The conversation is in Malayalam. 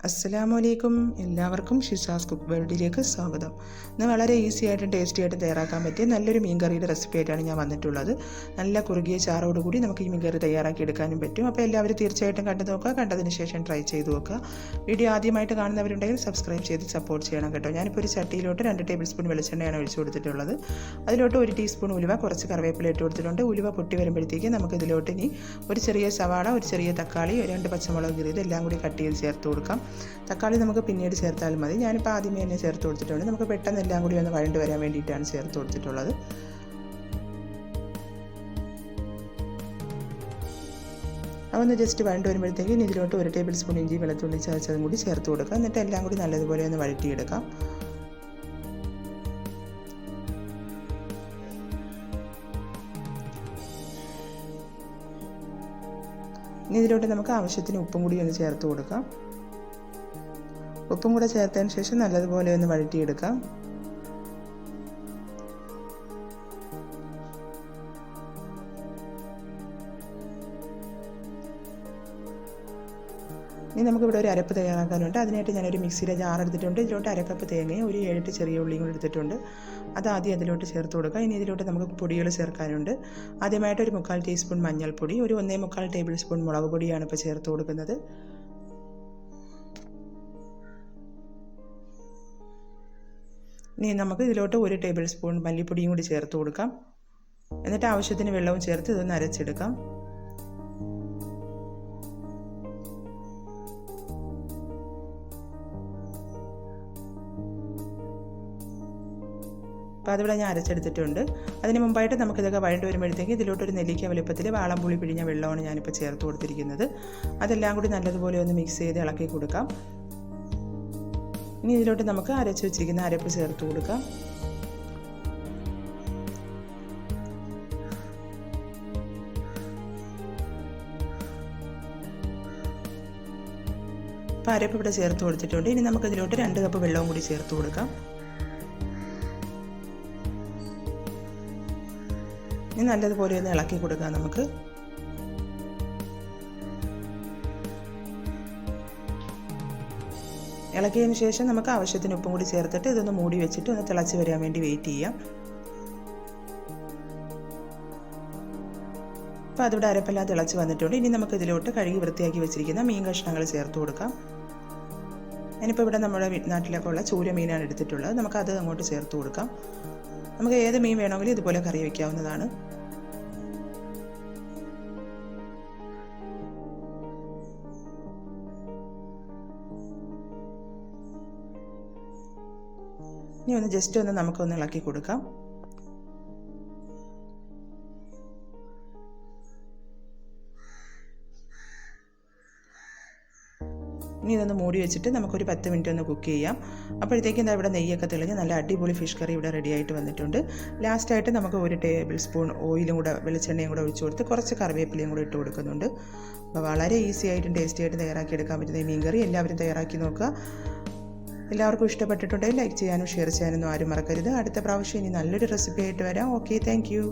അസ്സലാമലൈക്കും. എല്ലാവർക്കും ഷിസാസ് കുക്ക് വേൾഡിലേക്ക് സ്വാഗതം. ഇന്ന് വളരെ ഈസി ആയിട്ടും ടേസ്റ്റി ആയിട്ടും തയ്യാറാക്കാൻ പറ്റിയ നല്ലൊരു മീൻകറിയുടെ റെസിപ്പി ആയിട്ടാണ് ഞാൻ വന്നിട്ടുള്ളത്. നല്ല കുറുകിയ ചാറോടുകൂടി നമുക്ക് ഈ മീൻകറി തയ്യാറാക്കി എടുക്കാനും പറ്റും. അപ്പോൾ എല്ലാവരും തീർച്ചയായിട്ടും കണ്ടു നോക്കുക. കണ്ടതിന് ശേഷം ട്രൈ ചെയ്ത് നോക്കുക. വീഡിയോ ആദ്യമായിട്ട് കാണുന്നവരുണ്ടെങ്കിൽ സബ്സ്ക്രൈബ് ചെയ്ത് സപ്പോർട്ട് ചെയ്യണം കേട്ടോ. ഞാനിപ്പോൾ ഒരു ചട്ടിയിലോട്ട് 2 ടേബിൾ സ്പൂൺ വെളിച്ചെണ്ണയാണ് ഒഴിച്ചു കൊടുത്തിട്ടുള്ളത്. അതിലോട്ട് 1 ടീസ്പൂൺ ഉലുവ, കുറച്ച് കറിവേപ്പില ഇട്ട് കൊടുത്തിട്ടുണ്ട്. ഉലുവ പൊട്ടി വരുമ്പോഴത്തേക്ക് നമുക്ക് ഇതിലോട്ട് ഇനി ഒരു ചെറിയ സവാള, ഒരു ചെറിയ തക്കാളി, 2 പച്ചമുളക് കീറിയത് എല്ലാം കൂടി കട്ട് ചെയ്ത് ചേർത്ത് കൊടുക്കാം. തക്കാളി നമുക്ക് പിന്നീട് ചേർത്താൽ മതി. ഞാനിപ്പോൾ ആദ്യമേ തന്നെ ചേർത്ത് കൊടുത്തിട്ടുണ്ട്. നമുക്ക് പെട്ടെന്ന് എല്ലാം കൂടി ഒന്ന് വഴണ്ട് വരാൻ വേണ്ടിയിട്ടാണ് ചേർത്ത് കൊടുത്തിട്ടുള്ളത്. അതൊന്ന് ജസ്റ്റ് വഴണ്ട് വരുമ്പോഴത്തേക്ക് ഇതിലോട്ട് 1 ടേബിൾ സ്പൂൺ ഇഞ്ചി വെളുത്തുള്ളി ചതച്ചതും കൂടി ചേർത്ത് കൊടുക്കുക. എന്നിട്ട് എല്ലാം കൂടി നല്ലതുപോലെ ഒന്ന് വഴറ്റിയെടുക്കാം. ഇനി ഇതിലോട്ട് നമുക്ക് ആവശ്യത്തിന് ഉപ്പും കൂടി ഒന്ന് ചേർത്ത് കൊടുക്കാം. ഉപ്പും കൂടെ ചേർത്തതിന് ശേഷം നല്ലതുപോലെ ഒന്ന് വഴറ്റിയെടുക്കാം. ഇനി നമുക്കിവിടെ ഒരു അരപ്പ് തയ്യാറാക്കാനുണ്ട്. അതിനായിട്ട് ഞാനൊരു മിക്സിയിലെ ജാർ എടുത്തിട്ടുണ്ട്. ഇതിലോട്ട് 1 കപ്പ് തേങ്ങയും ഒരു 7-8 ചെറിയ ഉള്ളിയും കൂടി എടുത്തിട്ടുണ്ട്. അത് ആദ്യം അതിലോട്ട് ചേർത്ത് കൊടുക്കുക. ഇനി ഇതിലോട്ട് നമുക്ക് പൊടികൾ ചേർക്കാനുണ്ട്. ആദ്യമായിട്ട് ഒരു 3/4 ടീസ്പൂൺ മഞ്ഞൾപ്പൊടി, ഒരു 1.25 ടേബിൾ സ്പൂൺ മുളക് പൊടിയാണ് ഇപ്പോൾ ചേർത്ത് കൊടുക്കുന്നത്. ഇനി നമുക്ക് ഇതിലോട്ട് 1 ടേബിൾ സ്പൂൺ മല്ലിപ്പൊടിയും കൂടി ചേർത്ത് കൊടുക്കാം. എന്നിട്ട് ആവശ്യത്തിന് വെള്ളവും ചേർത്ത് ഇതൊന്ന് അരച്ചെടുക്കാം. അപ്പോൾ അതിവിടെ ഞാൻ അരച്ചെടുത്തിട്ടുണ്ട്. അതിന് മുമ്പായിട്ട് നമുക്കിതൊക്കെ വഴണ്ട് വരുമ്പോഴത്തേക്ക് ഇതിലോട്ടൊരു നെല്ലിക്ക വലുപ്പത്തിൽ വാളംപുളി പിഴിഞ്ഞ വെള്ളമാണ് ഞാനിപ്പോൾ ചേർത്ത് കൊടുത്തിരിക്കുന്നത്. അതെല്ലാം കൂടി നല്ലതുപോലെ ഒന്ന് മിക്സ് ചെയ്ത് ഇളക്കി കൊടുക്കാം. ഇനി ഇതിലോട്ട് നമുക്ക് അരച്ച് വെച്ചിരിക്കുന്ന അരപ്പ് ചേർത്ത് കൊടുക്കാം. അപ്പോൾ അരപ്പ് ഇവിടെ ചേർത്ത് കൊടുത്തിട്ടുണ്ട്. ഇനി നമുക്ക് ഇതിലോട്ട് 2 കപ്പ് വെള്ളവും കൂടി ചേർത്ത് കൊടുക്കാം. ഇനി നല്ലതുപോലെ ഒന്ന് ഇളക്കി കൊടുക്കാം നമുക്ക്. ഇളക്കിയതിന് ശേഷം നമുക്ക് ആവശ്യത്തിന് ഉപ്പും കൂടി ചേർത്തിട്ട് ഇതൊന്ന് മൂടി വെച്ചിട്ട് ഒന്ന് തിളച്ച് വരാൻ വേണ്ടി വെയിറ്റ് ചെയ്യാം. അപ്പോൾ അതിവിടെ അരപ്പെല്ലാം തിളച്ച് വന്നിട്ടുണ്ട്. ഇനി നമുക്ക് ഇതിലോട്ട് കഴുകി വൃത്തിയാക്കി വെച്ചിരിക്കുന്ന മീൻ കഷ്ണങ്ങൾ ചേർത്ത് കൊടുക്കാം. ഞാനിപ്പോൾ ഇവിടെ നമ്മുടെ നാട്ടിലൊക്കെ ഉള്ള ചൂര മീനാണ് എടുത്തിട്ടുള്ളത്. നമുക്കത് അങ്ങോട്ട് ചേർത്ത് കൊടുക്കാം. നമുക്ക് ഏത് മീൻ വേണമെങ്കിലും ഇതുപോലെ കറി വയ്ക്കാവുന്നതാണ്. ഇനി ഒന്ന് ജസ്റ്റ് ഒന്ന് നമുക്കൊന്ന് ഇളക്കി കൊടുക്കാം. ഇനി ഇതൊന്ന് മൂടി വെച്ചിട്ട് നമുക്കൊരു 10 മിനിറ്റ് ഒന്ന് കുക്ക് ചെയ്യാം. അപ്പോഴത്തേക്കും എന്താ ഇവിടെ നെയ്യൊക്കെ തെളിഞ്ഞ് നല്ല അടിപൊളി ഫിഷ് കറി ഇവിടെ റെഡി ആയിട്ട് വന്നിട്ടുണ്ട്. ലാസ്റ്റായിട്ട് നമുക്ക് 1 ടേബിൾ സ്പൂൺ ഓയിലും കൂടെ വെളിച്ചെണ്ണയും കൂടെ ഒഴിച്ചു കൊടുത്ത് കുറച്ച് കറിവേപ്പിലയും കൂടെ ഇട്ട് കൊടുക്കുന്നുണ്ട്. അപ്പോൾ വളരെ ഈസി ആയിട്ടും ടേസ്റ്റി ആയിട്ടും തയ്യാറാക്കി എടുക്കാൻ പറ്റുന്ന ഈ മീൻ കറി എല്ലാവരും തയ്യാറാക്കി നോക്കുക. എല്ലാവർക്കും ഇഷ്ടപ്പെട്ടിട്ടുണ്ടെങ്കിൽ ലൈക്ക് ചെയ്യാനും ഷെയർ ചെയ്യാനൊന്നും ആരും മറക്കരുത്. അടുത്ത പ്രാവശ്യം ഇനി നല്ലൊരു റെസിപ്പി ആയിട്ട് വരാം. Okay, thank you.